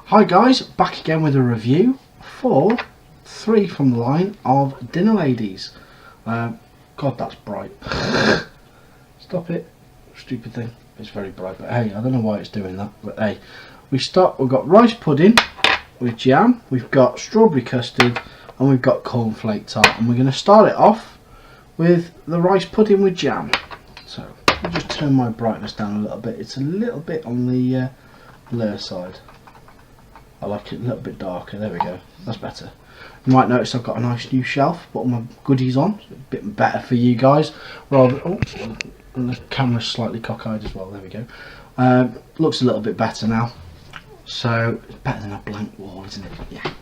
Hi guys, back again with a review for 3 from the line of Dinner Ladies. God, that's bright. Stop it, stupid thing. It's very bright, but hey, I don't know why it's doing that. But hey, we've got rice pudding with jam, we've got strawberry custard, and we've got cornflake tart. And we're going to start it off with the rice pudding with jam. So I'll just turn my brightness down a little bit. It's a little bit on the blur side. I like it a little bit darker. There we go. That's better. You might notice I've got a nice new shelf. Put all my goodies on. It's a bit better for you guys. Rather, oh, and the camera's slightly cockeyed as well. There we go. Looks a little bit better now. So it's better than a blank wall, isn't it? Yeah.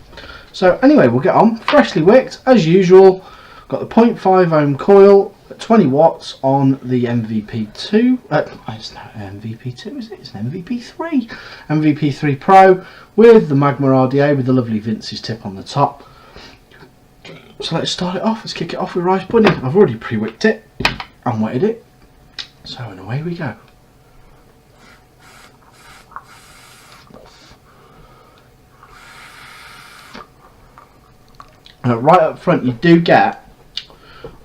So anyway, we'll get on. Freshly wicked as usual. Got the 0.5 ohm coil at 20 watts on the MVP2. It's not MVP2, is it? It's an MVP3. MVP3 Pro with the Magma RDA with the lovely Vince's tip on the top. So let's start it off. Let's kick it off with rice pudding. I've already pre-wicked it and wetted it. So and away we go. Right up front you do get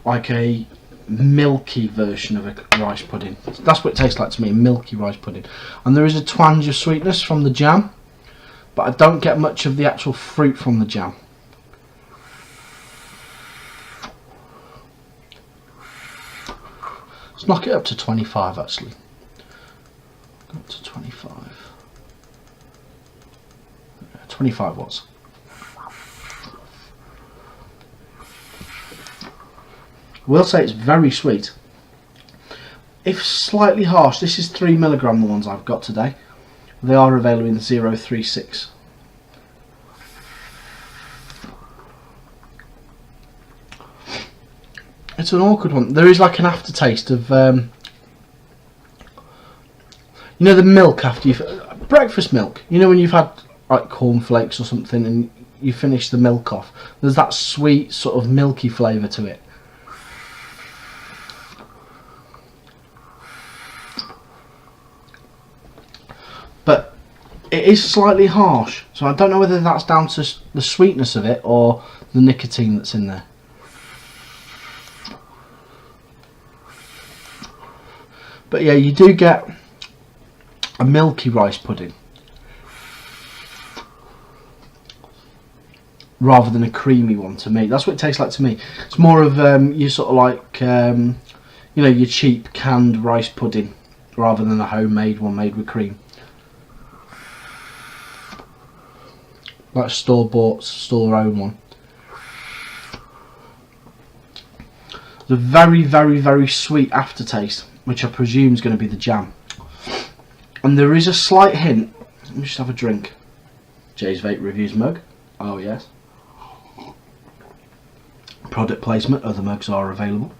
like a milky version of a rice pudding. That's what it tastes like to me, a milky rice pudding. And there is a twinge of sweetness from the jam, but I don't get much of the actual fruit from the jam. Let's knock it up to 25 actually. Up to 25. 25 watts. Will say it's very sweet. If slightly harsh, this is 3 mg the ones I've got today. They are available in 036. It's an awkward one. There is like an aftertaste of you know, the milk after you've breakfast milk. You know when you've had like cornflakes or something and you finish the milk off. There's that sweet sort of milky flavour to it. But it is slightly harsh, so I don't know whether that's down to the sweetness of it or the nicotine that's in there. But yeah, you do get a milky rice pudding rather than a creamy one to me. That's what it tastes like to me. It's more of you sort of like you know, your cheap canned rice pudding rather than a homemade one made with cream. Like store-bought, store-owned one. The very, very, very sweet aftertaste, which I presume is going to be the jam. And there is a slight hint. Let me just have a drink. Jay's Vape Reviews mug. Oh yes. Product placement. Other mugs are available.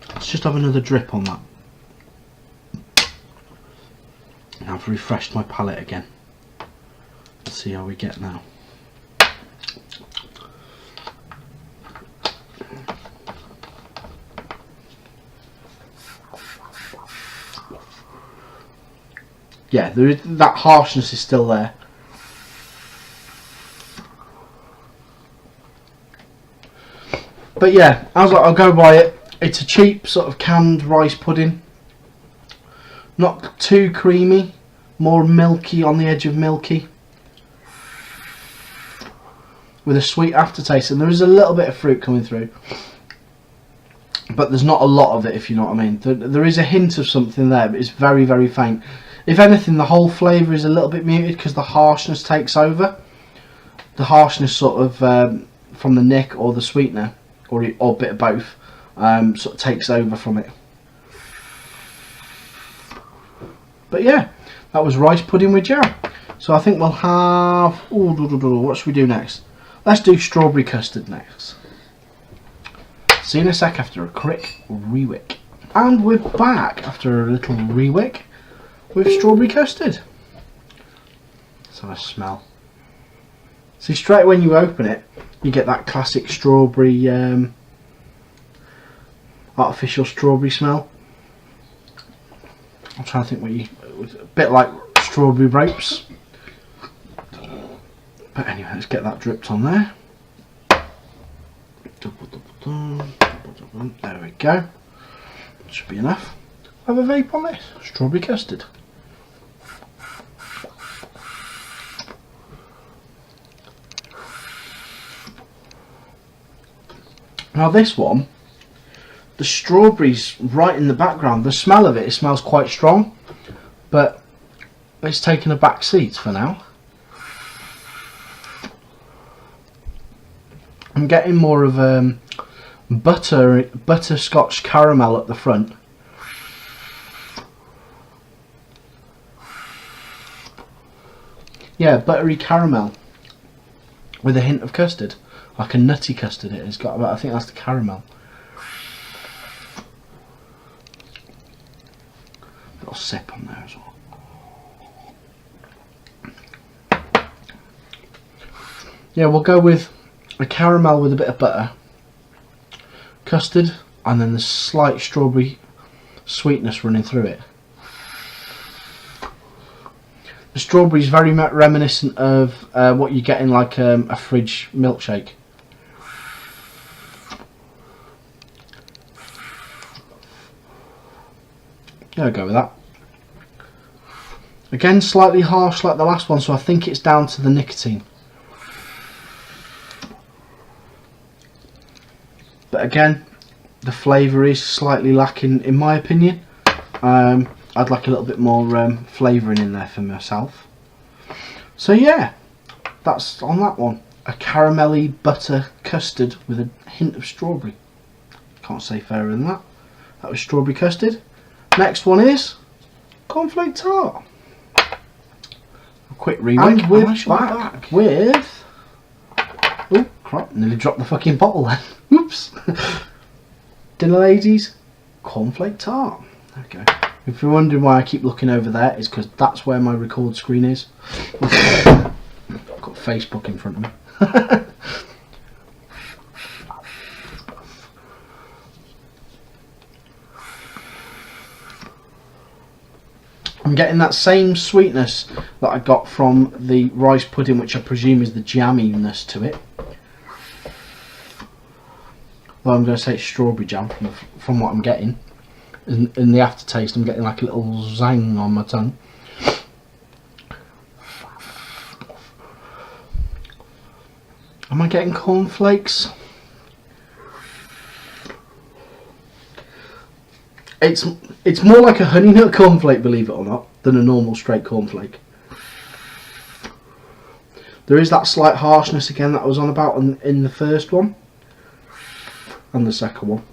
Let's just have another drip on that. And I've refreshed my palate again. Let's see how we get now. Yeah, there is, that harshness is still there. But yeah, I'll go by it. It's a cheap sort of canned rice pudding. Not too creamy, more milky on the edge of milky. With a sweet aftertaste, and there is a little bit of fruit coming through, but there's not a lot of it, if you know what I mean. There is a hint of something there, but it's very, very faint. If anything, the whole flavour is a little bit muted because the harshness takes over. The harshness sort of from the nick or the sweetener, or a bit of both, sort of takes over from it. But yeah, that was rice pudding with jam. So I think we'll have, what should we do next? Let's do strawberry custard next. See you in a sec after a quick rewick. And we're back after a little rewick with strawberry custard. Let's have a smell. See, straight when you open it, you get that classic strawberry, artificial strawberry smell. I'm trying to think what you, a bit like strawberry ropes. But anyway, let's get that dripped on there. There we go. Should be enough. Have a vape on this. Strawberry custard. Now this one, the strawberries right in the background. The smell of it smells quite strong, but it's taken a back seat for now. I'm getting more of butterscotch caramel at the front. Yeah, buttery caramel with a hint of custard. Like a nutty custard it has got, I think that's the caramel. Little sip on there as well. Yeah, we'll go with a caramel with a bit of butter, custard, and then the slight strawberry sweetness running through it. The strawberry is very reminiscent of what you get in like a fridge milkshake. Yeah, I'll go with that. Again, slightly harsh like the last one, so I think it's down to the nicotine. But again, the flavour is slightly lacking in my opinion. I'd like a little bit more flavouring in there for myself. So yeah, that's on that one. A caramelly butter custard with a hint of strawberry. Can't say fairer than that. That was strawberry custard. Next one is cornflake tart. A quick rewind. And we're back with... Oh crap, nearly dropped the fucking bottle then. Oops. Dinner Ladies cornflake tart. There we go. If you're wondering why I keep looking over there, it's because that's where my record screen is. I've got Facebook in front of me. I'm getting that same sweetness that I got from the rice pudding, which I presume is the jamminess to it. Well, I'm going to say it's strawberry jam from what I'm getting. In the aftertaste, I'm getting like a little zang on my tongue. Am I getting cornflakes? It's more like a honey nut cornflake, believe it or not, than a normal straight cornflake. There is that slight harshness again that I was on about in the first one and the second one.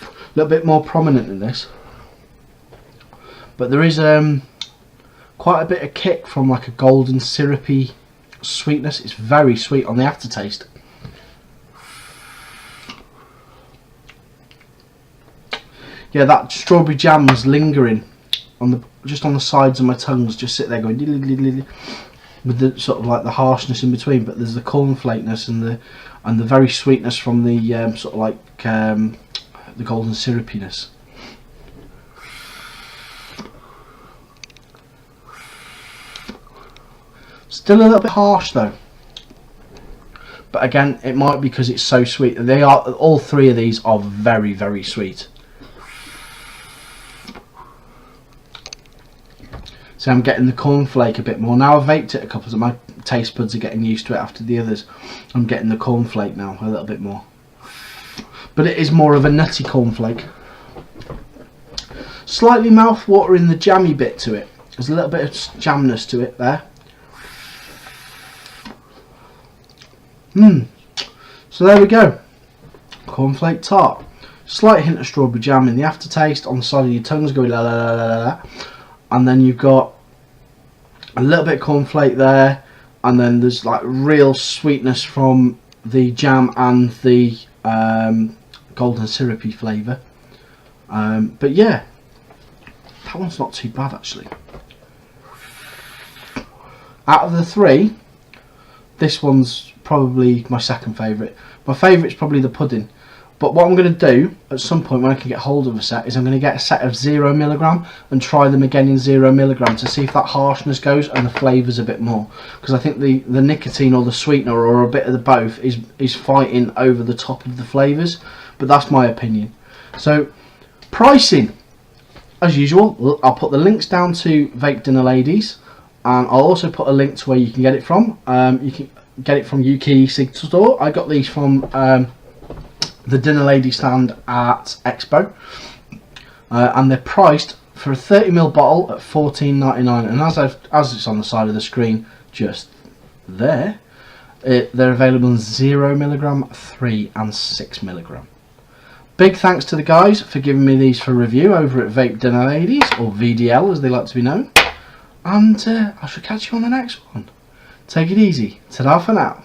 A little bit more prominent in this, but there is quite a bit of kick from like a golden syrupy sweetness. It's very sweet on the aftertaste. Yeah, that strawberry jam was lingering on just on the sides of my tongue, just sit there going with the sort of like the harshness in between, but there's the cornflakeness and the very sweetness from the sort of like the golden syrupiness. Still a little bit harsh though, but again it might be because it's so sweet. They are, all three of these are very, very sweet. So I'm getting the cornflake a bit more. Now I've vaped it a couple of times, my taste buds are getting used to it after the others. I'm getting the cornflake now a little bit more. But it is more of a nutty cornflake. Slightly mouth-watering the jammy bit to it. There's a little bit of jamness to it there. So there we go. Cornflake tart. Slight hint of strawberry jam in the aftertaste. On the side of your tongue's going la la la la la. And then you've got a little bit of cornflake there, and then there's like real sweetness from the jam and the golden syrupy flavour. But yeah, that one's not too bad actually. Out of the three, this one's probably my second favourite. My favourite's probably the pudding. But what I'm going to do at some point when I can get hold of a set is I'm going to get a set of 0 milligram and try them again in 0 milligram to see if that harshness goes and the flavours a bit more. Because I think the nicotine or the sweetener or a bit of the both is fighting over the top of the flavours. But that's my opinion. So pricing, as usual, I'll put the links down to Vape Dinner Ladies, and I'll also put a link to where you can get it from. You can get it from UK Cig Store. I got these from the Dinner Lady stand at Expo, and they're priced for a 30ml bottle at $14.99, and as it's on the side of the screen just there, they're available in 0 milligram, 3 and 6 milligram. Big thanks to the guys for giving me these for review over at Vape Dinner Ladies, or VDL as they like to be known, and I shall catch you on the next one. Take it easy. Ta-da for now.